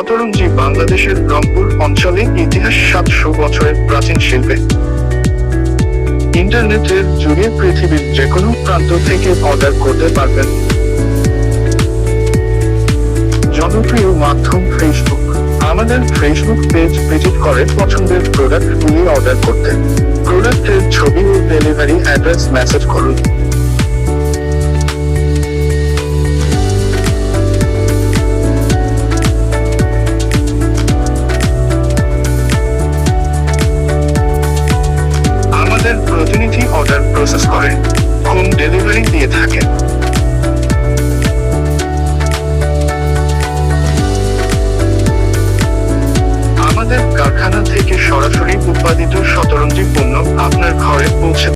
শতরঞ্জি বাংলাদেশের রংপুর অঞ্চলে ইতিহাস 700 বছরের প্রাচীন শিল্পে। ইন্টারনেটের যুগে পৃথিবীর যেকোনো প্রান্ত থেকে অর্ডার করতে পারবেন। জনপ্রিয় মাধ্যম ফেসবুক। আমাদের ফেসবুক পেজ ভিজিট করে পছন্দের প্রোডাক্টগুলি অর্ডার করতে। প্রোডাক্টের ছবি ও ডেলিভারি অ্যাড্রেস মেসেজ করুন। আমাদের প্রতিনিধি অর্ডার প্রসেস করে হোম ডেলিভারি দিয়ে থাকেন। আমাদের কারখানা থেকে সরাসরি উৎপাদিত শতরঞ্জি পণ্য আপনার ঘরে পৌঁছে